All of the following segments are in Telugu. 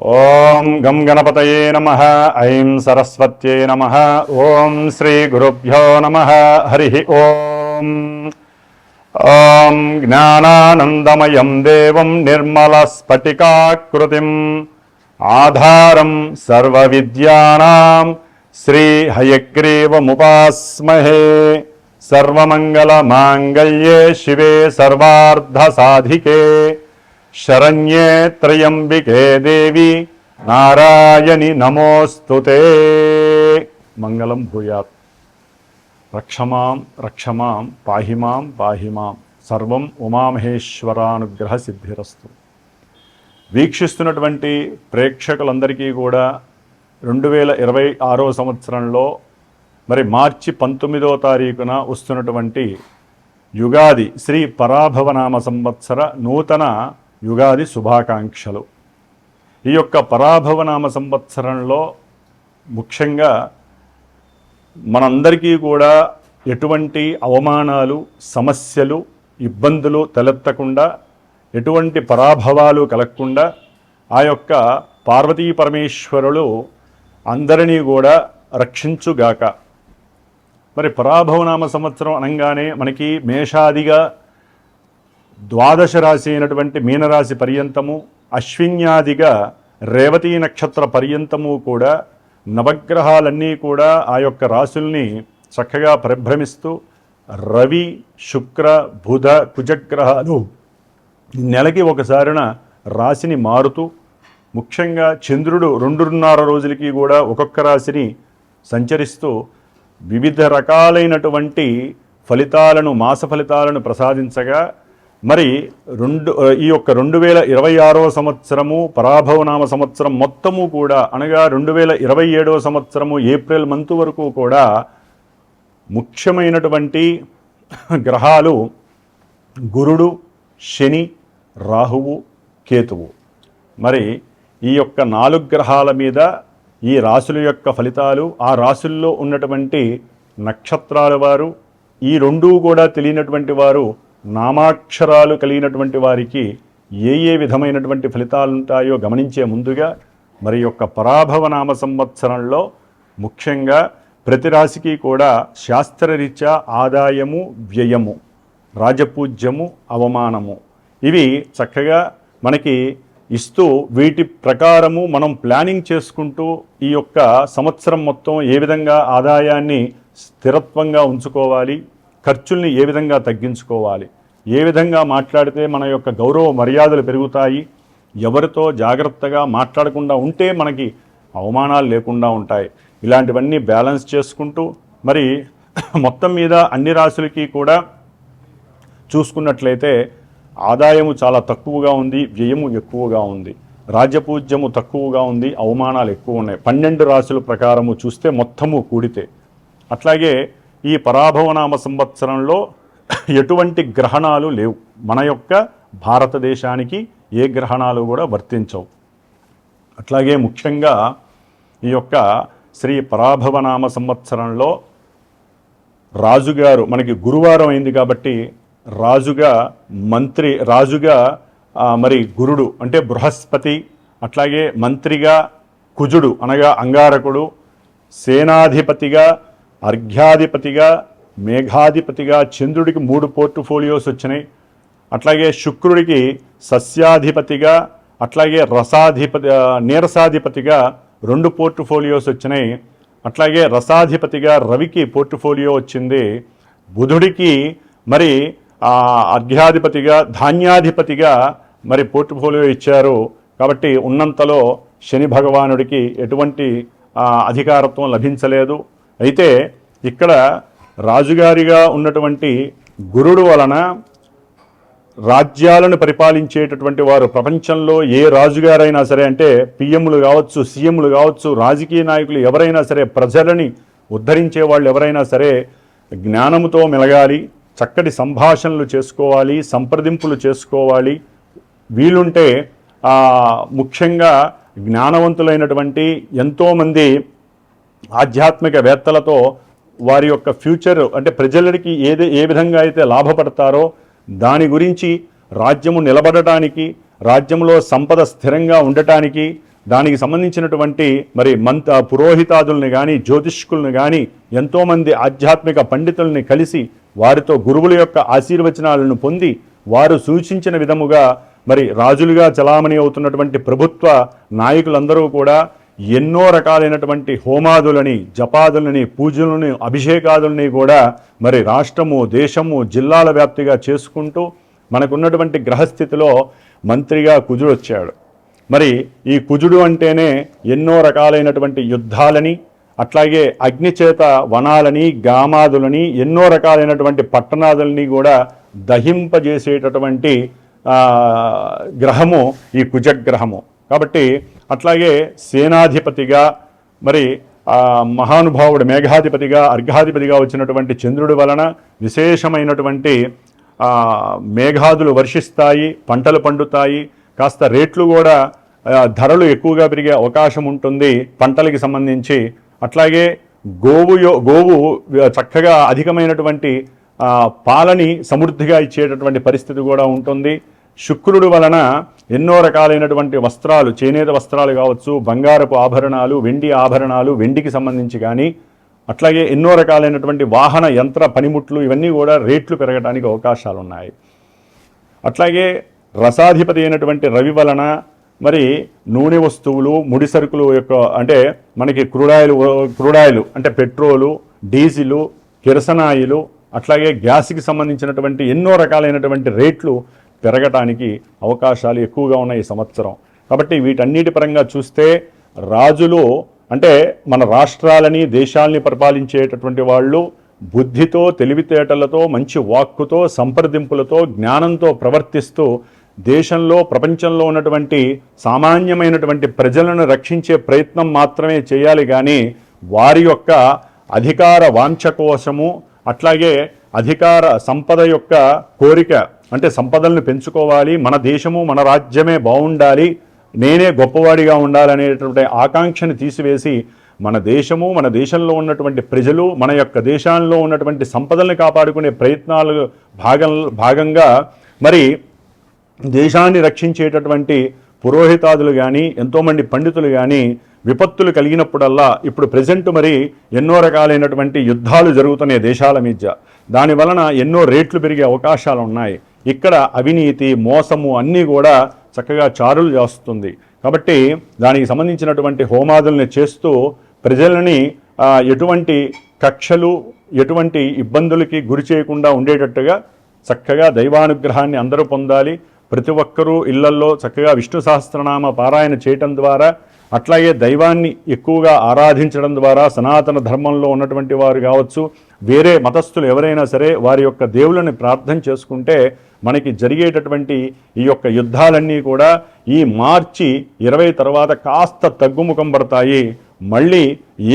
ఓం గం గణపతయే నమః. ఐం సరస్వత్యై నమః. ఓం శ్రీ గురుభ్యో నమః. హరి ఓం. ఓం జ్ఞానానందమయం దేవం నిర్మలస్ఫటికాకృతిం ఆధారం సర్వవిద్యానాం శ్రీ హయగ్రీవముపాస్మహే. సర్వమంగళమాంగళ్యే శివే సర్వార్ధసాధికే శరణ్యే త్రయంబికే దేవి నారాయణి నమోస్తుతే. మంగళం భూయాత్. రక్షమాం రక్షమాం పాహిమాం పాహిమాం. సర్వం ఉమామహేశ్వరానుగ్రహ సిద్ధిరస్తు. వీక్షిస్తున్నటువంటి ప్రేక్షకులందరికీ కూడా 2026 సంవత్సరంలో మరి మార్చి 19వ తారీఖున వస్తున్నటువంటి యుగాది శ్రీ పరాభవనామ సంవత్సర నూతన యుగాది శుభాకాంక్షలు. ఈ యొక్క పరాభవనామ సంవత్సరంలో ముఖ్యంగా మనందరికీ కూడా ఎటువంటి అవమానాలు, సమస్యలు, ఇబ్బందులు తలెత్తకుండా, ఎటువంటి పరాభవాలు కలగకుండా ఆ యొక్క పార్వతీ పరమేశ్వరులు అందరినీ కూడా రక్షించుగాక. మరి పరాభవనామ సంవత్సరం అనగానే మనకి మేషాదిగా ద్వాదశ రాశి అయినటువంటి మీనరాశి పర్యంతము, అశ్విన్యాదిగా రేవతీ నక్షత్ర పర్యంతము కూడా నవగ్రహాలన్నీ కూడా ఆ యొక్క రాశుల్ని చక్కగా పరిభ్రమిస్తూ రవి, శుక్ర, బుధ, కుజగ్రహాలు నెలకి ఒకసారిన రాశిని మారుతూ, ముఖ్యంగా చంద్రుడు 2.5 రోజులకి కూడా ఒక్కొక్క రాశిని సంచరిస్తూ వివిధ రకాలైనటువంటి ఫలితాలను, మాస ఫలితాలను ప్రసాదించగా, మరి ఈ యొక్క 2026 సంవత్సరము పరాభవనామ సంవత్సరం మొత్తము కూడా అనగా 2027 సంవత్సరము ఏప్రిల్ మంత్ వరకు కూడా ముఖ్యమైనటువంటి గ్రహాలు గురుడు, శని, రాహువు, కేతువు. మరి ఈ యొక్క 4 గ్రహాల మీద ఈ రాశుల యొక్క ఫలితాలు, ఆ రాశుల్లో ఉన్నటువంటి నక్షత్రాల వారు, ఈ రెండూ కూడా తెలియనటువంటి వారు, నామాక్షరాలు కలిగినటువంటి వారికి ఏ ఏ విధమైనటువంటి ఫలితాలు ఉంటాయో గమనించే ముందుగా మరి యొక్క పరాభవనామ సంవత్సరంలో ముఖ్యంగా ప్రతి రాశికి కూడా శాస్త్రరీత్యా ఆదాయము, వ్యయము, రాజపూజ్యము, అవమానము ఇవి చక్కగా మనకి ఇస్తూ, వీటి ప్రకారము మనం ప్లానింగ్ చేసుకుంటూ ఈ యొక్క సంవత్సరం మొత్తం ఏ విధంగా ఆదాయాన్ని స్థిరత్వంగా ఉంచుకోవాలి, ఖర్చుల్ని ఏ విధంగా తగ్గించుకోవాలి, ఏ విధంగా మాట్లాడితే మన యొక్క గౌరవ మర్యాదలు పెరుగుతాయి, ఎవరితో జాగ్రత్తగా మాట్లాడకుండా ఉంటే మనకి అవమానాలు లేకుండా ఉంటాయి, ఇలాంటివన్నీ బ్యాలెన్స్ చేసుకుంటూ మరి మొత్తం మీద అన్ని రాశులకి కూడా చూసుకున్నట్లయితే ఆదాయము చాలా తక్కువగా ఉంది, వ్యయము ఎక్కువగా ఉంది, రాజ్యపూజ్యము తక్కువగా ఉంది, అవమానాలు ఎక్కువ ఉన్నాయి 12 రాశుల ప్రకారము చూస్తే మొత్తము కూడితే. అట్లాగే ఈ పరాభవనామ సంవత్సరంలో ఎటువంటి గ్రహణాలు లేవు. మన యొక్క భారతదేశానికి ఏ గ్రహణాలు కూడా వర్తించవు. అట్లాగే ముఖ్యంగా ఈ యొక్క శ్రీ పరాభవనామ సంవత్సరంలో రాజుగారు మనకి గురువారం అయింది కాబట్టి రాజుగా మరి గురుడు అంటే బృహస్పతి, అట్లాగే మంత్రిగా కుజుడు అనగా అంగారకుడు, సేనాధిపతిగా, అర్ఘ్యాధిపతిగా, మేఘాధిపతిగా చంద్రుడికి 3 పోర్ట్ఫోలియోస్ వచ్చినాయి. అట్లాగే శుక్రుడికి సస్యాధిపతిగా, అట్లాగే నీరసాధిపతిగా 2 పోర్ట్ఫోలియోస్ వచ్చినాయి. అట్లాగే రసాధిపతిగా రవికి పోర్ట్ఫోలియో వచ్చింది. బుధుడికి మరి అర్ఘ్యాధిపతిగా, ధాన్యాధిపతిగా మరి పోర్ట్ఫోలియో ఇచ్చారు. కాబట్టి ఉన్నంతలో శని భగవానుడికి ఎటువంటి అధికారత్వం లభించలేదు. అయితే ఇక్కడ రాజుగారిగా ఉన్నటువంటి గురుడు వలన రాజ్యాలను పరిపాలించేటటువంటి వారు, ప్రపంచంలో ఏ రాజుగారైనా సరే, అంటే పిఎంలు కావచ్చు, సీఎంలు కావచ్చు, రాజకీయ నాయకులు ఎవరైనా సరే, ప్రజలని ఉద్ధరించే వాళ్ళు ఎవరైనా సరే జ్ఞానముతో మెలగాలి, చక్కటి సంభాషణలు చేసుకోవాలి, సంప్రదింపులు చేసుకోవాలి. వీలుంటే ముఖ్యంగా జ్ఞానవంతులైనటువంటి ఎంతోమంది ఆధ్యాత్మికవేత్తలతో వారి యొక్క ఫ్యూచర్ అంటే ప్రజలకి ఏ విధంగా అయితే లాభపడతారో దాని గురించి, రాజ్యము నిలబడటానికి, రాజ్యంలో సంపద స్థిరంగా ఉండటానికి, దానికి సంబంధించినటువంటి మరి పురోహితాదుల్ని కానీ జ్యోతిష్కుల్ని కానీ ఎంతోమంది ఆధ్యాత్మిక పండితుల్ని కలిసి వారితో గురువుల యొక్క ఆశీర్వచనాలను పొంది వారు సూచించిన విధముగా మరి రాజులుగా చలామణి అవుతున్నటువంటి ప్రభుత్వ నాయకులందరూ కూడా ఎన్నో రకాలైనటువంటి హోమాదులని, జపాదులని, పూజలని, అభిషేకాదులని కూడా మరి రాష్ట్రము, దేశము, జిల్లాల వ్యాప్తిగా చేసుకుంటూ మనకున్నటువంటి గ్రహస్థితిలో మంత్రిగా కుజుడు వచ్చాడు. మరి ఈ కుజుడు అంటేనే ఎన్నో రకాలైనటువంటి యుద్ధాలని, అట్లాగే అగ్నిచేత వనాలని, గామాదులని, ఎన్నో రకాలైనటువంటి పట్టణాదులని కూడా దహింపజేసేటటువంటి గ్రహము ఈ కుజగ్రహము. కాబట్టి అట్లాగే సేనాధిపతిగా మరి మహానుభావుడు మేఘాధిపతిగా, అర్ఘాధిపతిగా వచ్చినటువంటి చంద్రుడి వలన విశేషమైనటువంటి మేఘాదులు వర్షిస్తాయి, పంటలు పండుతాయి, కాస్త రేట్లు కూడా ధరలు ఎక్కువగా పెరిగే అవకాశం ఉంటుంది పంటలకి సంబంధించి. అట్లాగే గోవు చక్కగా అధికమైనటువంటి పాలని సమృద్ధిగా ఇచ్చేటటువంటి పరిస్థితి కూడా ఉంటుంది. శుక్రుడు వలన ఎన్నో రకాలైనటువంటి వస్త్రాలు, చేనేత వస్త్రాలు కావచ్చు, బంగారపు ఆభరణాలు, వెండి ఆభరణాలు, వెండికి సంబంధించి కానీ, అట్లాగే ఎన్నో రకాలైనటువంటి వాహన యంత్ర పనిముట్లు ఇవన్నీ కూడా రేట్లు పెరగడానికి అవకాశాలు ఉన్నాయి. అట్లాగే రసాధిపతి అయినటువంటి రవి వలన మరి నూనె వస్తువులు, ముడి సరుకులు యొక్క అంటే మనకి క్రూడాయిలు అంటే పెట్రోలు, డీజిలు, కిరసనాయిలు, అట్లాగే గ్యాస్కి సంబంధించినటువంటి ఎన్నో రకాలైనటువంటి రేట్లు పెరగటానికి అవకాశాలు ఎక్కువగా ఉన్నాయి ఈ సంవత్సరం. కాబట్టి వీటన్నిటి పరంగా చూస్తే రాజులు అంటే మన రాష్ట్రాలని, దేశాలని పరిపాలించేటటువంటి వాళ్ళు బుద్ధితో, తెలివితేటలతో, మంచి వాక్కుతో, సంప్రదింపులతో, జ్ఞానంతో ప్రవర్తిస్తూ దేశంలో, ప్రపంచంలో ఉన్నటువంటి సామాన్యమైనటువంటి ప్రజలను రక్షించే ప్రయత్నం మాత్రమే చేయాలి. కానీ వారి యొక్క అధికార వాంఛ కోసము, అట్లాగే అధికార సంపద యొక్క కోరిక అంటే సంపదలను పెంచుకోవాలి, మన దేశము, మన రాజ్యమే బాగుండాలి, నేనే గొప్పవాడిగా ఉండాలనేటువంటి ఆకాంక్షను తీసివేసి మన దేశము, మన దేశంలో ఉన్నటువంటి ప్రజలు, మన యొక్క దేశంలో ఉన్నటువంటి సంపదల్ని కాపాడుకునే ప్రయత్నాలు భాగంగా మరి దేశాన్ని రక్షించేటటువంటి పురోహితాదులు కానీ, ఎంతోమంది పండితులు కానీ విపత్తులు కలిగినప్పుడల్లా ఇప్పుడు ప్రజెంట్ మరి ఎన్నో రకాలైనటువంటి యుద్ధాలు జరుగుతున్నాయి దేశాల మధ్య. దానివలన ఎన్నో రేట్లు పెరిగే అవకాశాలు ఉన్నాయి. ఇక్కడ అవినీతి, మోసము అన్నీ కూడా చక్కగా చారులు చేస్తుంది. కాబట్టి దానికి సంబంధించినటువంటి హోమాదుల్ని చేస్తూ ప్రజలని ఎటువంటి కక్షలు, ఎటువంటి ఇబ్బందులకి గురి చేయకుండా ఉండేటట్టుగా చక్కగా దైవానుగ్రహాన్ని అందరూ పొందాలి. ప్రతి ఒక్కరూ ఇళ్లల్లో చక్కగా విష్ణు సహస్రనామ పారాయణ చేయటం ద్వారా, అట్లాగే దైవాన్ని ఎక్కువగా ఆరాధించడం ద్వారా, సనాతన ధర్మంలో ఉన్నటువంటి వారు కావచ్చు, వేరే మతస్థులు ఎవరైనా సరే వారి యొక్క దేవుళ్ళని ప్రార్థన చేసుకుంటే మనకి జరిగేటటువంటి ఈ యొక్క యుద్ధాలన్నీ కూడా ఈ మార్చి 20 తర్వాత కాస్త తగ్గుముఖం పడతాయి. మళ్ళీ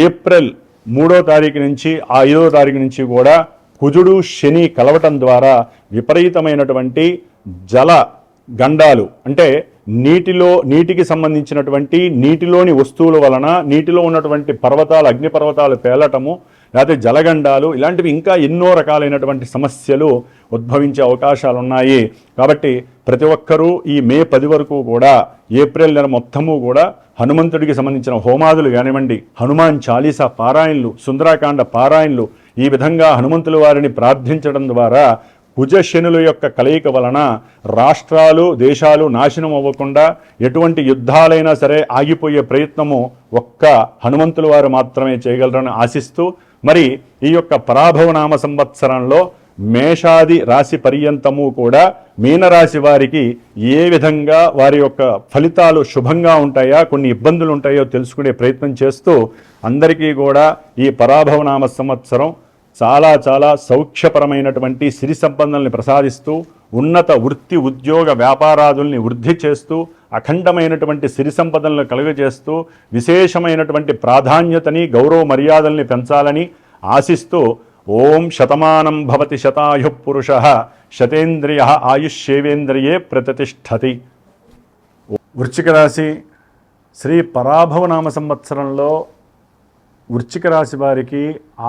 ఏప్రిల్ 3వ తారీఖు నుంచి 5వ తారీఖు నుంచి కూడా కుజుడు, శని కలవటం ద్వారా విపరీతమైనటువంటి జల గండాలు అంటే నీటికి సంబంధించినటువంటి నీటిలోని వస్తువుల వలన నీటిలో ఉన్నటువంటి పర్వతాలు, అగ్నిపర్వతాలు పేలటము, లేకపోతే జలగండాలు, ఇలాంటివి ఇంకా ఎన్నో రకాలైనటువంటి సమస్యలు ఉద్భవించే అవకాశాలు ఉన్నాయి. కాబట్టి ప్రతి ఒక్కరూ ఈ మే 10 వరకు కూడా, ఏప్రిల్ నెల మొత్తము కూడా హనుమంతుడికి సంబంధించిన హోమాదులు కానివ్వండి, హనుమాన్ చాలీసా పారాయణలు, సుందరాకాండ పారాయణలు, ఈ విధంగా హనుమంతుల వారిని ప్రార్థించడం ద్వారా కుజశనుల యొక్క కలయిక వలన రాష్ట్రాలు, దేశాలు నాశనం అవ్వకుండా ఎటువంటి యుద్ధాలైనా సరే ఆగిపోయే ప్రయత్నము ఒక్క హనుమంతుల వారు మాత్రమే చేయగలరని ఆశిస్తూ, మరి ఈ యొక్క పరాభవనామ సంవత్సరంలో మేషాది రాశి పర్యంతము కూడా మీనరాశి వారికి ఏ విధంగా వారి యొక్క ఫలితాలు శుభంగా ఉంటాయా, కొన్ని ఇబ్బందులు ఉంటాయో తెలుసుకునే ప్రయత్నం చేస్తూ అందరికీ కూడా ఈ పరాభవనామ సంవత్సరం చాలా చాలా సౌఖ్యపరమైనటువంటి సిరి సంపదల్ని ప్రసాదిస్తూ, ఉన్నత వృత్తి, ఉద్యోగ, వ్యాపారాదుల్ని వృద్ధి చేస్తూ, అఖండమైనటువంటి సిరి సంపదలను కలుగజేస్తూ, విశేషమైనటువంటి ప్రాధాన్యతని, గౌరవ మర్యాదల్ని పెంచాలని ఆశిస్తూ, ఓం శతమానం భవతి శతాయు పురుష శతేంద్రియ ఆయుష్యేవేంద్రియే ప్రతిష్టతి. వృశ్చిక రాశి శ్రీ పరాభవనామ సంవత్సరంలో వృశ్చిక రాశి వారికి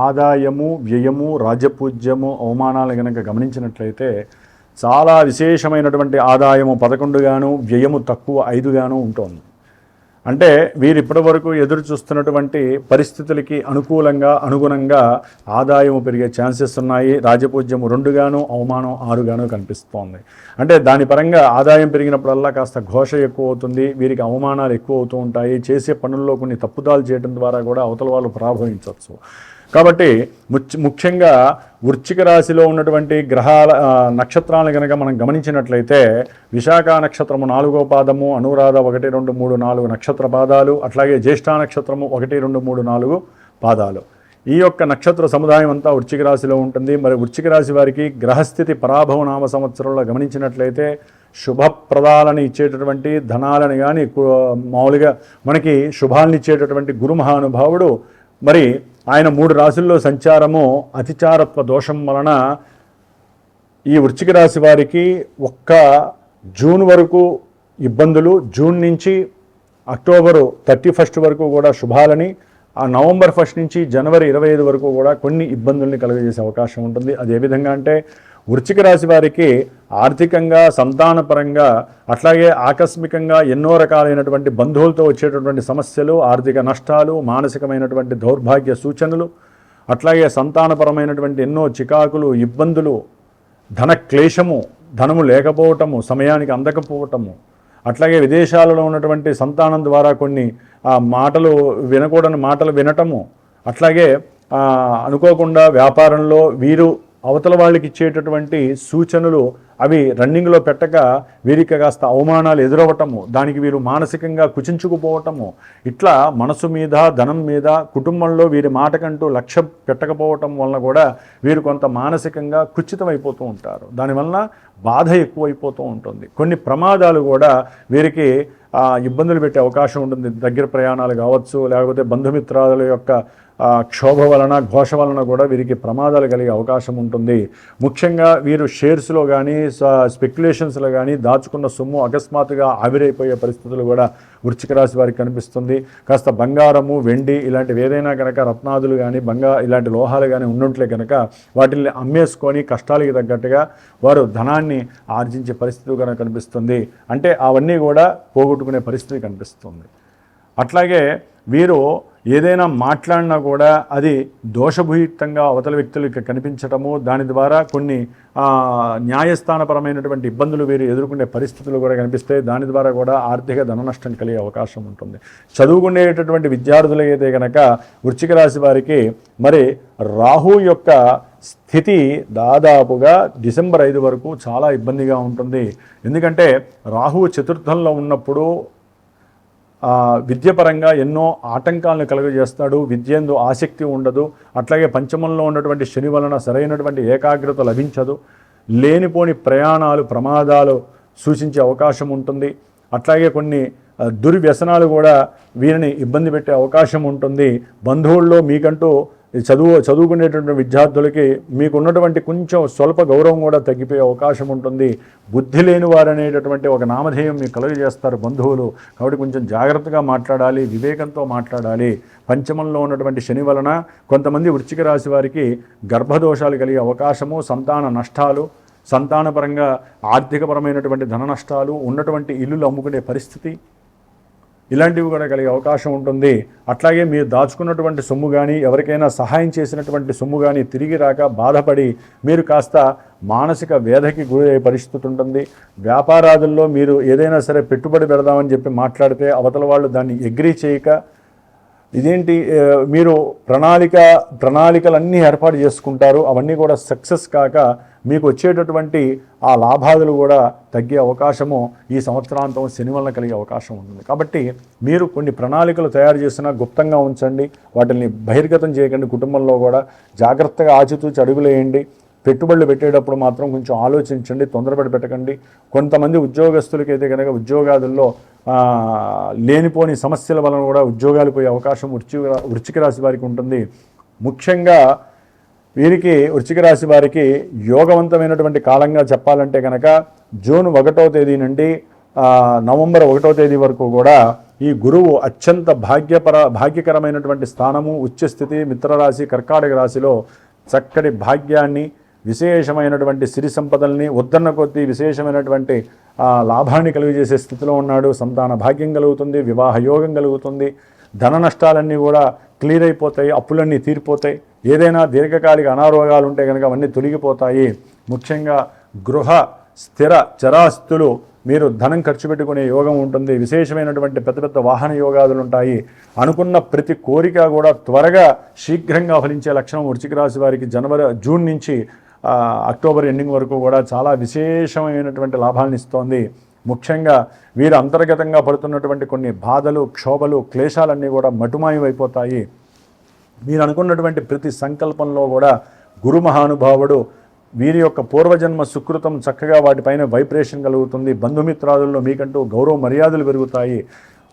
ఆదాయము, వ్యయము, రాజపూజ్యము, అవమానాలు కనుక గమనించినట్లయితే చాలా విశేషమైనటువంటి ఆదాయము 11 గాను, వ్యయము తక్కువ 5 గాను ఉంటుంది. అంటే వీరు ఇప్పటి వరకు ఎదురు చూస్తున్నటువంటి పరిస్థితులకి అనుగుణంగా ఆదాయం పెరిగే ఛాన్సెస్ ఉన్నాయి. రాజపూజ్యం 2గాను అవమానం 6గాను కనిపిస్తోంది. అంటే దాని పరంగా ఆదాయం పెరిగినప్పుడల్లా కాస్త ఘోష ఎక్కువ అవుతుంది, వీరికి అవమానాలు ఎక్కువ అవుతూ ఉంటాయి. చేసే పనుల్లో కొన్ని తప్పుదాలు చేయడం ద్వారా కూడా అవతల వాళ్ళు ప్రభావించవచ్చు. కాబట్టి ముఖ్యంగా వృశ్చిక రాశిలో ఉన్నటువంటి గ్రహాల నక్షత్రాలను కనుక మనం గమనించినట్లయితే విశాఖ నక్షత్రము 4వ పాదము, అనురాధ 1, 2, 3, 4 నక్షత్ర పాదాలు, అట్లాగే జ్యేష్ఠ నక్షత్రము 1, 2, 3, 4 పాదాలు. ఈ యొక్క నక్షత్ర సముదాయం అంతా వృశ్చిక రాశిలో ఉంటుంది. మరి వృశ్చిక రాశి వారికి గ్రహస్థితి పరాభవ నామ సంవత్సరంలో గమనించినట్లయితే శుభప్రదాలను ఇచ్చేటటువంటి ధనాలను కానీ మామూలుగా మనకి శుభాలను ఇచ్చేటటువంటి గురు మహానుభావుడు మరి ఆయన 3 రాశుల్లో సంచారము అతిచారత్వ దోషం వలన ఈ వృశ్చిక రాశి వారికి ఒక్క జూన్ వరకు ఇబ్బందులు, జూన్ నుంచి అక్టోబరు 31 వరకు కూడా శుభాలని, ఆ నవంబర్ 1 నుంచి జనవరి 25 వరకు కూడా కొన్ని ఇబ్బందుల్ని కలుగజేసే అవకాశం ఉంటుంది. అది ఏ విధంగా అంటే వృశ్చిక రాశి వారికి ఆర్థికంగా, సంతానపరంగా, అట్లాగే ఆకస్మికంగా ఎన్నో రకాలైనటువంటి బంధువులతో వచ్చేటటువంటి సమస్యలు, ఆర్థిక నష్టాలు, మానసికమైనటువంటి దౌర్భాగ్య సూచనలు, అట్లాగే సంతానపరమైనటువంటి ఎన్నో చికాకులు, ఇబ్బందులు, ధన క్లేశము, ధనము లేకపోవటము, సమయానికి అందకపోవటము, అట్లాగే విదేశాలలో ఉన్నటువంటి సంతానం ద్వారా కొన్ని మాటలు వినకూడని మాటలు వినటము, అట్లాగే అనుకోకుండా వ్యాపారంలో వీరు అవతల వాళ్ళకి ఇచ్చేటటువంటి సూచనలు అవి రన్నింగ్లో పెట్టక వీరికి కాస్త అవమానాలు ఎదురవ్వటము, దానికి వీరు మానసికంగా కుచించుకుపోవటము, ఇట్లా మనసు మీద, ధనం మీద, కుటుంబంలో వీరి మాటకంటూ లక్ష్య పెట్టకపోవటం వలన కూడా వీరు కొంత మానసికంగా కుచితమైపోతూ ఉంటారు. దానివల్ల బాధ ఎక్కువైపోతూ ఉంటుంది. కొన్ని ప్రమాదాలు కూడా వీరికి ఇబ్బందులు పెట్టే అవకాశం ఉంటుంది. దగ్గర ప్రయాణాలు కావచ్చు, లేకపోతే బంధుమిత్రాల యొక్క క్షోభ వలన, ఘోష వలన కూడా వీరికి ప్రమాదాలు కలిగే అవకాశం ఉంటుంది. ముఖ్యంగా వీరు షేర్స్లో కానీ, స్పెక్యులేషన్స్లో కానీ దాచుకున్న సొమ్ము అకస్మాత్తుగా ఆవిరైపోయే పరిస్థితులు కూడా వృశ్చిక రాశి వారికి కనిపిస్తుంది. కాస్త బంగారము, వెండి ఇలాంటివి ఏదైనా కనుక, రత్నాదులు కానీ, ఇలాంటి లోహాలు కానీ ఉన్నట్లే కనుక వాటిని అమ్మేసుకొని కష్టాలకి తగ్గట్టుగా వారు ధనాన్ని ఆర్జించే పరిస్థితి కనుక కనిపిస్తుంది. అంటే అవన్నీ కూడా పోగొట్టుకునే పరిస్థితి కనిపిస్తుంది. అట్లాగే వీరు ఏదైనా మాట్లాడినా కూడా అది దోషభూయితంగా అవతల వ్యక్తులకి కనిపించటము, దాని ద్వారా కొన్ని న్యాయస్థానపరమైనటువంటి ఇబ్బందులు వీరు ఎదుర్కొనే పరిస్థితులు కూడా కనిపిస్తాయి. దాని ద్వారా కూడా ఆర్థిక ధన నష్టం కలిగే అవకాశం ఉంటుంది. చదువుకునేటటువంటి విద్యార్థులు అయితే కనుక వృశ్చిక రాశి వారికి మరి రాహు యొక్క స్థితి దాదాపుగా డిసెంబర్ 5 వరకు చాలా ఇబ్బందిగా ఉంటుంది. ఎందుకంటే రాహువు చతుర్థంలో ఉన్నప్పుడు విద్యపరంగా ఎన్నో ఆటంకాలను కలుగజేస్తాడు. విద్యందు ఆసక్తి ఉండదు. అట్లాగే పంచమంలో ఉన్నటువంటి శని వలన సరైనటువంటి ఏకాగ్రత లభించదు. లేనిపోని ప్రయాణాలు, ప్రమాదాలు సూచించే అవకాశం ఉంటుంది. అట్లాగే కొన్ని దుర్వ్యసనాలు కూడా వీరిని ఇబ్బంది పెట్టే అవకాశం ఉంటుంది. బంధువుల్లో మీకంటూ చదువుకునేటువంటి విద్యార్థులకి మీకున్నటువంటి కొంచెం స్వల్ప గౌరవం కూడా తగ్గిపోయే అవకాశం ఉంటుంది. బుద్ధి లేని వారు అనేటటువంటి ఒక నామధేయం మీకు కలుగజేస్తారు బంధువులు. కాబట్టి కొంచెం జాగ్రత్తగా మాట్లాడాలి, వివేకంతో మాట్లాడాలి. పంచమంలో ఉన్నటువంటి శని వలన కొంతమంది వృశ్చిక రాశి వారికి గర్భదోషాలు కలిగే అవకాశము, సంతాన నష్టాలు, సంతానపరంగా ఆర్థికపరమైనటువంటి ధన నష్టాలు, ఉన్నటువంటి ఇల్లులు అమ్ముకునే పరిస్థితి, ఇలాంటివి కూడా కలిగే అవకాశం ఉంటుంది. అట్లాగే మీరు దాచుకున్నటువంటి సొమ్ము కానీ, ఎవరికైనా సహాయం చేసినటువంటి సొమ్ము కానీ తిరిగి రాక బాధపడి మీరు కాస్త మానసిక వేదకి గురయ్యే పరిస్థితి ఉంటుంది. వ్యాపారాదుల్లో మీరు ఏదైనా సరే పెట్టుబడి పెడదామని చెప్పి మాట్లాడితే అవతల వాళ్ళు దాన్ని అగ్రీ చేయక, ఇదేంటి మీరు ప్రణాళికలన్నీ ఏర్పాటు చేసుకుంటారు, అవన్నీ కూడా సక్సెస్ కాక మీకు వచ్చేటటువంటి ఆ లాభాదులు కూడా తగ్గే అవకాశము ఈ సంవత్సరాంతం శని వలన కలిగే అవకాశం ఉంటుంది. కాబట్టి మీరు కొన్ని ప్రణాళికలు తయారు చేసినా గుప్తంగా ఉంచండి, వాటిని బహిర్గతం చేయకండి. కుటుంబంలో కూడా జాగ్రత్తగా ఆచితూచి అడుగులేయండి. పెట్టుబడులు పెట్టేటప్పుడు మాత్రం కొంచెం ఆలోచించండి, తొందరపడి పెట్టకండి. కొంతమంది ఉద్యోగస్తులకైతే కనుక ఉద్యోగాదుల్లో లేనిపోని సమస్యల వలన కూడా ఉద్యోగాలు పోయే అవకాశం వృశ్చిక రాశి వారికి ఉంటుంది. ముఖ్యంగా వీరికి వృశ్చిక రాశి వారికి యోగవంతమైనటువంటి కాలంగా చెప్పాలంటే కనుక జూన్ 1వ తేదీ నుండి నవంబర్ 1వ తేదీ వరకు కూడా ఈ గురువు అత్యంత భాగ్యకరమైనటువంటి స్థానము, ఉచ్చస్థితి, మిత్రరాశి, కర్కాటక రాశిలో చక్కటి భాగ్యాన్ని, విశేషమైనటువంటి సిరి సంపదల్ని ఉద్ధరణ కొద్దీ విశేషమైనటువంటి లాభాన్ని కలుగజేసే స్థితిలో ఉన్నాడు. సంతాన భాగ్యం కలుగుతుంది, వివాహ యోగం కలుగుతుంది, ధన నష్టాలన్నీ కూడా క్లియర్ అయిపోతాయి, అప్పులన్నీ తీరిపోతాయి. ఏదైనా దీర్ఘకాలిక అనారోగ్యాలు ఉంటే కనుక అవన్నీ తొలగిపోతాయి. ముఖ్యంగా గృహ స్థిర చరాస్తులు మీరు ధనం ఖర్చు పెట్టుకునే యోగం ఉంటుంది. విశేషమైనటువంటి పెద్ద పెద్ద వాహన యోగాదులు ఉంటాయి. అనుకున్న ప్రతి కోరిక కూడా త్వరగా శీఘ్రంగా ఫలించే లక్షణం వృశ్చిక రాశి వారికి జూన్ నుంచి అక్టోబర్ ఎండింగ్ వరకు కూడా చాలా విశేషమైనటువంటి లాభాలను ఇస్తోంది. ముఖ్యంగా వీరు అంతర్గతంగా పడుతున్నటువంటి కొన్ని బాధలు, క్షోభలు, క్లేశాలన్నీ కూడా మటుమాయమైపోతాయి. మీరు అనుకున్నటువంటి ప్రతి సంకల్పంలో కూడా గురు మహానుభావుడు వీరి యొక్క పూర్వజన్మ సుకృతం చక్కగా వాటిపైన వైబ్రేషన్ కలుగుతుంది. బంధుమిత్రాదుల్లో మీకంటూ గౌరవ మర్యాదలు పెరుగుతాయి.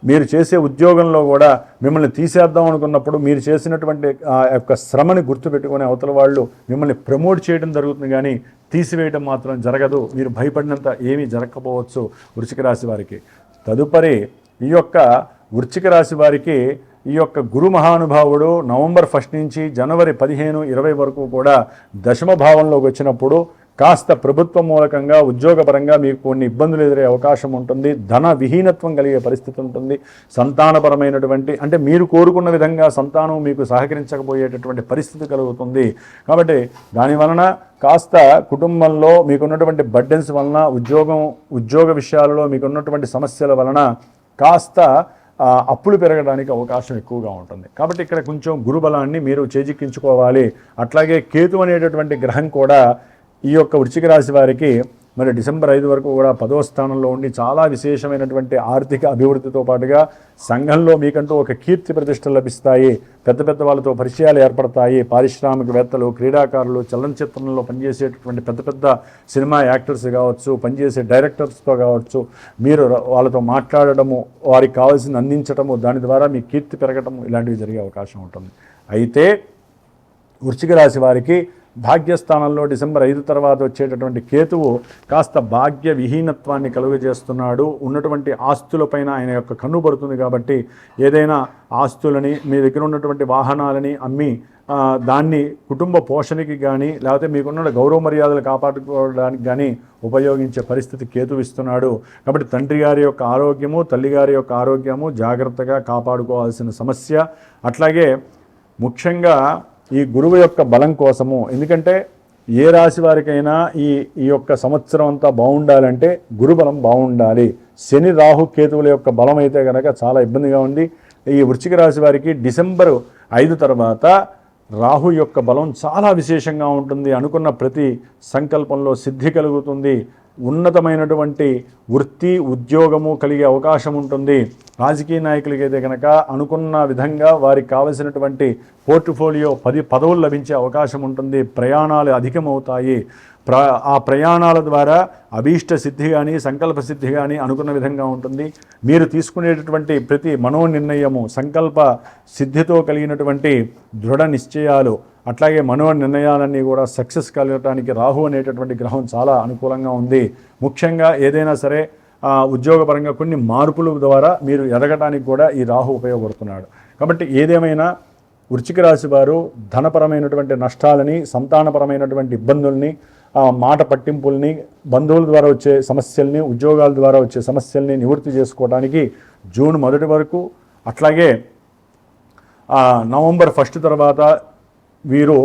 మీరు చేసే ఉద్యోగంలో కూడా మిమ్మల్ని తీసేద్దాం అనుకున్నప్పుడు మీరు చేసినటువంటి ఆ యొక్క శ్రమని గుర్తుపెట్టుకునే అవతల వాళ్ళు మిమ్మల్ని ప్రమోట్ చేయడం జరుగుతుంది, కానీ తీసివేయడం మాత్రం జరగదు. మీరు భయపడినంత ఏమీ జరగకపోవచ్చు వృశ్చిక రాశి వారికి. తదుపరి ఈ యొక్క వృశ్చిక రాశి వారికి ఈ యొక్క గురు మహానుభావుడు నవంబర్ 1 నుంచి జనవరి 15, 20 వరకు కూడా దశమ భావంలోకి వచ్చినప్పుడు కాస్త ప్రభుత్వ మూలకంగా ఉద్యోగపరంగా మీకు కొన్ని ఇబ్బందులు ఎదురే అవకాశం ఉంటుంది. ధన విహీనత్వం కలిగే పరిస్థితి ఉంటుంది. సంతానపరమైనటువంటి అంటే మీరు కోరుకున్న విధంగా సంతానం మీకు సహకరించకపోయేటటువంటి పరిస్థితి కలుగుతుంది. కాబట్టి దాని వలన కాస్త కుటుంబంలో మీకున్నటువంటి బర్డెన్స్ వలన ఉద్యోగ విషయాలలో మీకున్నటువంటి సమస్యల వలన కాస్త అప్పులు పెరగడానికి అవకాశం ఎక్కువగా ఉంటుంది. కాబట్టి ఇక్కడ కొంచెం గురుబలాన్ని మీరు చేజిక్కించుకోవాలి. అట్లాగే కేతు అనేటటువంటి గ్రహం కూడా ఈ యొక్క వృశ్చిక రాశి వారికి మరి డిసెంబర్ 5 వరకు కూడా 10వ స్థానంలో ఉండి చాలా విశేషమైనటువంటి ఆర్థిక అభివృద్ధితో పాటుగా సంఘంలో మీకంటూ ఒక కీర్తి ప్రతిష్టలు లభిస్తాయి. పెద్ద పెద్ద వాళ్ళతో పరిచయాలు ఏర్పడతాయి. పారిశ్రామికవేత్తలు, క్రీడాకారులు, చలనచిత్రంలో పనిచేసేటటువంటి పెద్ద పెద్ద సినిమా యాక్టర్స్ కావచ్చు, పనిచేసే డైరెక్టర్స్తో కావచ్చు, మీరు వాళ్ళతో మాట్లాడటము, వారికి కావాల్సింది అందించడము, దాని ద్వారా మీ కీర్తి పెరగటము ఇలాంటివి జరిగే అవకాశం ఉంటుంది. అయితే వృశ్చిక రాశి వారికి భాగ్యస్థానంలో డిసెంబర్ 5 తర్వాత వచ్చేటటువంటి కేతువు కాస్త భాగ్య విహీనత్వాన్ని కలుగజేస్తున్నాడు. ఉన్నటువంటి ఆస్తులపైన ఆయన యొక్క కన్ను పడుతుంది. కాబట్టి ఏదైనా ఆస్తులని, మీ దగ్గర ఉన్నటువంటి వాహనాలని అమ్మి దాన్ని కుటుంబ పోషణకి కానీ లేకపోతే మీకున్న గౌరవ మర్యాదలు కాపాడుకోవడానికి కానీ ఉపయోగించే పరిస్థితి కేతు ఇస్తున్నాడు. కాబట్టి తండ్రి గారి యొక్క ఆరోగ్యము, తల్లిగారి యొక్క ఆరోగ్యము జాగ్రత్తగా కాపాడుకోవాల్సిన సమస్య. అట్లాగే ముఖ్యంగా ఈ గురువు యొక్క బలం కోసము, ఎందుకంటే ఏ రాశి వారికైనా ఈ యొక్క సంవత్సరం అంతా బాగుండాలంటే గురుబలం బాగుండాలి. శని, రాహు, కేతువుల యొక్క బలం అయితే కనుక చాలా ఇబ్బందిగా ఉంది. ఈ వృశ్చిక రాశి వారికి డిసెంబర్ 5 తర్వాత రాహు యొక్క బలం చాలా విశేషంగా ఉంటుంది. అనుకున్న ప్రతి సంకల్పంలో సిద్ధి కలుగుతుంది. ఉన్నతమైనటువంటి వృత్తి, ఉద్యోగము కలిగే అవకాశం ఉంటుంది. రాజకీయ నాయకులకైతే కనుక అనుకున్న విధంగా వారికి కావలసినటువంటి పోర్ట్ఫోలియో పదవులు లభించే అవకాశం ఉంటుంది. ప్రయాణాలు అధికమవుతాయి. ఆ ప్రయాణాల ద్వారా అభీష్ట సిద్ధి కానీ, సంకల్ప సిద్ధి కానీ అనుకున్న విధంగా ఉంటుంది. మీరు తీసుకునేటటువంటి ప్రతి మనోనిర్ణయము సంకల్ప సిద్ధితో కలిగినటువంటి దృఢ నిశ్చయాలు, అట్లాగే నిర్ణయాలన్నీ కూడా సక్సెస్ కలగడానికి రాహు అనేటటువంటి గ్రహం చాలా అనుకూలంగా ఉంది. ముఖ్యంగా ఏదైనా సరే ఉద్యోగపరంగా కొన్ని మార్పుల ద్వారా మీరు ఎదగడానికి కూడా ఈ రాహు ఉపయోగపడుతున్నాడు. కాబట్టి ఏదేమైనా వృశ్చిక రాశి వారు ధనపరమైనటువంటి నష్టాలని, సంతానపరమైనటువంటి ఇబ్బందుల్ని, మాట పట్టింపుల్ని, బంధువుల ద్వారా వచ్చే సమస్యల్ని, ఉద్యోగాల ద్వారా వచ్చే సమస్యల్ని నివృత్తి చేసుకోవడానికి జూన్ 1 వరకు, అట్లాగే నవంబర్ 1 తర్వాత వీరు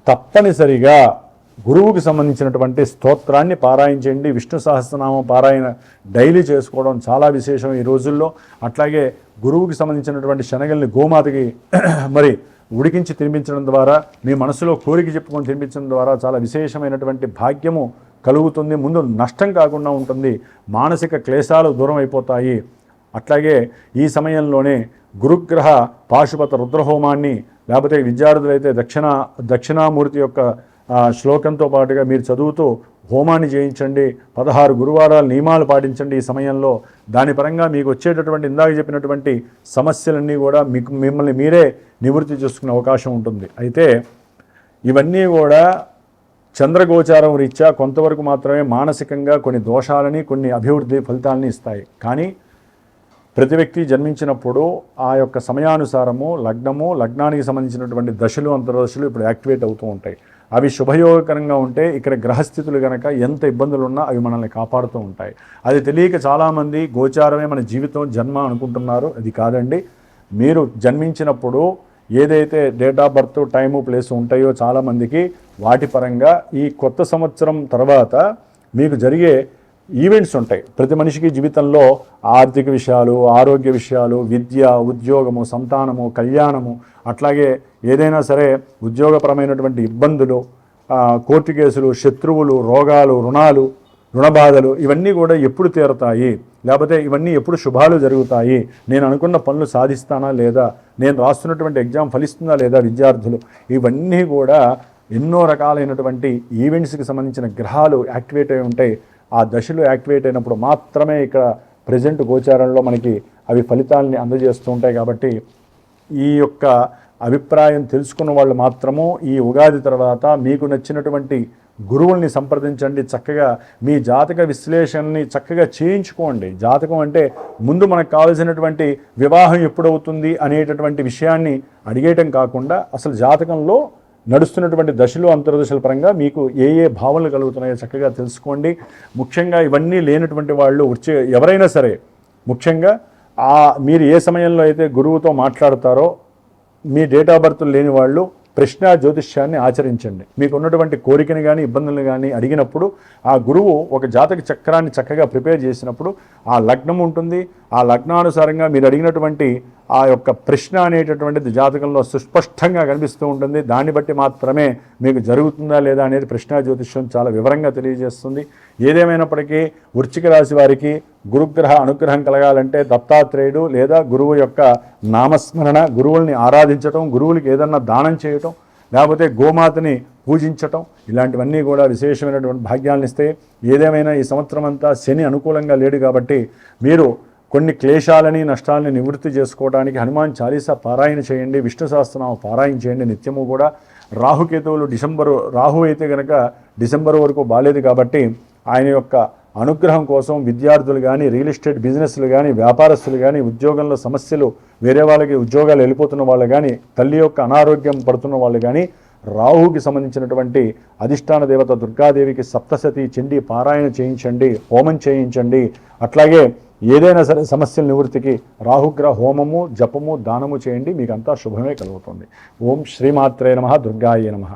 తప్పనిసరిగా గురువుకి సంబంధించినటువంటి స్తోత్రాన్ని పారాయణించండి. విష్ణు సహస్రనామం పారాయణ డైలీ చేసుకోవడం చాలా విశేషం ఈ రోజుల్లో. అట్లాగే గురువుకి సంబంధించినటువంటి శనగల్ని గోమాతకి మరి ఉడికించి తినిపించడం ద్వారా, మీ మనసులో కోరిక చెప్పుకొని తినిపించడం ద్వారా చాలా విశేషమైనటువంటి భాగ్యము కలుగుతుంది. ముందు నష్టం కాకుండా ఉంటుంది. మానసిక క్లేశాలు దూరం అయిపోతాయి. అట్లాగే ఈ సమయంలోనే గురుగ్రహ పాశుపత రుద్రహోమాన్ని, లేకపోతే విద్యార్థులైతే దక్షిణామూర్తి యొక్క శ్లోకంతో పాటుగా మీరు చదువుతూ హోమాన్ని చేయించండి. 16 గురువారాలు నియమాలు పాటించండి ఈ సమయంలో. దాని పరంగా మీకు వచ్చేటటువంటి ఇందాక చెప్పినటువంటి సమస్యలన్నీ కూడా మిమ్మల్ని మీరే నివృత్తి చేసుకునే అవకాశం ఉంటుంది. అయితే ఇవన్నీ కూడా చంద్రగోచారం రీత్యా కొంతవరకు మాత్రమే మానసికంగా కొన్ని దోషాలని, కొన్ని అభివృద్ధి ఫలితాలని ఇస్తాయి. కానీ ప్రతి వ్యక్తి జన్మించినప్పుడు ఆ యొక్క సమయానుసారము లగ్నానికి సంబంధించినటువంటి దశలు, అంతర్దశలు ఇప్పుడు యాక్టివేట్ అవుతూ ఉంటాయి. అవి శుభయోగకరంగా ఉంటే ఇక్కడ గ్రహస్థితులు కనుక ఎంత ఇబ్బందులు ఉన్నా అవి మనల్ని కాపాడుతూ ఉంటాయి. అది తెలియక చాలామంది గోచారమే మన జీవితం జన్మ అనుకుంటున్నారు. అది కాదండి. మీరు జన్మించినప్పుడు ఏదైతే date of birth time place ఉంటాయో చాలామందికి వాటి పరంగా ఈ కొత్త సంవత్సరం తర్వాత మీకు జరిగే ఈవెంట్స్ ఉంటాయి. ప్రతి మనిషికి జీవితంలో ఆర్థిక విషయాలు, ఆరోగ్య విషయాలు, విద్య, ఉద్యోగము, సంతానము, కళ్యాణము, అట్లాగే ఏదైనా సరే ఉద్యోగపరమైనటువంటి ఇబ్బందులు, కోర్టు కేసులు, శత్రువులు, రోగాలు, రుణబాధలు ఇవన్నీ కూడా ఎప్పుడు తీరతాయి, లేకపోతే ఇవన్నీ ఎప్పుడు శుభాలు జరుగుతాయి, నేను అనుకున్న పనులు సాధిస్తానా లేదా, నేను రాస్తున్నటువంటి ఎగ్జామ్ ఫలిస్తుందా లేదా విద్యార్థులు, ఇవన్నీ కూడా ఎన్నో రకాలైనటువంటి ఈవెంట్స్కి సంబంధించిన గ్రహాలు యాక్టివేట్ అయి ఉంటాయి. ఆ దశలు యాక్టివేట్ అయినప్పుడు మాత్రమే ఇక్కడ ప్రజెంట్ గోచారంలో మనకి అవి ఫలితాలని అందజేస్తూ ఉంటాయి. కాబట్టి ఈ యొక్క అభిప్రాయం తెలుసుకున్న వాళ్ళు మాత్రము ఈ ఉగాది తర్వాత మీకు నచ్చినటువంటి గురువుల్ని సంప్రదించండి. చక్కగా మీ జాతక విశ్లేషణని చక్కగా చేయించుకోండి. జాతకం అంటే ముందు మనకు కావాల్సినటువంటి వివాహం ఎప్పుడవుతుంది అనేటటువంటి విషయాన్ని అడిగేయటం కాకుండా అసలు జాతకంలో నడుస్తున్నటువంటి దశలు, అంతర్దశల పరంగా మీకు ఏ ఏ భావనలు కలుగుతున్నాయో చక్కగా తెలుసుకోండి. ముఖ్యంగా ఇవన్నీ లేనటువంటి వాళ్ళు ఎవరైనా సరే ముఖ్యంగా మీరు ఏ సమయంలో అయితే గురువుతో మాట్లాడతారో మీ డేట్ ఆఫ్ బర్త్ లేని వాళ్ళు ప్రశ్న జ్యోతిష్యాన్ని ఆచరించండి. మీకు ఉన్నటువంటి కోరికని కానీ ఇబ్బందులను కానీ అడిగినప్పుడు ఆ గురువు ఒక జాతక చక్రాన్ని చక్కగా ప్రిపేర్ చేసినప్పుడు ఆ లగ్నం ఉంటుంది. ఆ లగ్నానుసారంగా మీరు అడిగినటువంటి ఆ యొక్క ప్రశ్న అనేటటువంటిది జాతకంలో సుస్పష్టంగా కనిపిస్తూ ఉంటుంది. దాన్ని బట్టి మాత్రమే మీకు జరుగుతుందా లేదా అనేది ప్రశ్న జ్యోతిష్యం చాలా వివరంగా తెలియజేస్తుంది. ఏదేమైనప్పటికీ వృశ్చిక రాశి వారికి గురుగ్రహ అనుగ్రహం కలగాలంటే దత్తాత్రేయుడు లేదా గురువు యొక్క నామస్మరణ, గురువుల్ని ఆరాధించటం, గురువులకి ఏదన్నా దానం చేయటం, లేకపోతే గోమాతని పూజించటం, ఇలాంటివన్నీ కూడా విశేషమైనటువంటి భాగ్యాలను ఇస్తాయి. ఏదేమైనా ఈ సంవత్సరం అంతా శని అనుకూలంగా లేడు కాబట్టి మీరు కొన్ని క్లేశాలని నష్టాలని నివృత్తి చేసుకోవడానికి హనుమాన్ చాలీసా పారాయణ చేయండి, విష్ణు సహస్రనామ పారాయణ చేయండి నిత్యము కూడా. రాహుకేతువులు రాహు అయితే కనుక డిసెంబర్ వరకు బాలేదు కాబట్టి ఆయన యొక్క అనుగ్రహం కోసం విద్యార్థులు కానీ, రియల్ ఎస్టేట్ బిజినెస్లు కానీ, వ్యాపారస్తులు కానీ, ఉద్యోగంలో సమస్యలు వేరే వాళ్ళకి ఉద్యోగాలు వెళ్ళిపోతున్న వాళ్ళు కానీ, తల్లి యొక్క అనారోగ్యం పడుతున్న వాళ్ళు కానీ రాహుకి సంబంధించినటువంటి అధిష్టాన దేవత దుర్గాదేవికి సప్తశతి చండీ పారాయణ చేయించండి, హోమం చేయించండి. అట్లాగే ఏదైనా సరే సమస్యల నివృత్తికి రాహుగ్రహ హోమము, జపము, దానము చేయండి. మీకు అంతా శుభమే కలుగుతుంది. ఓం శ్రీమాత్రే నమః, దుర్గాయే నమః.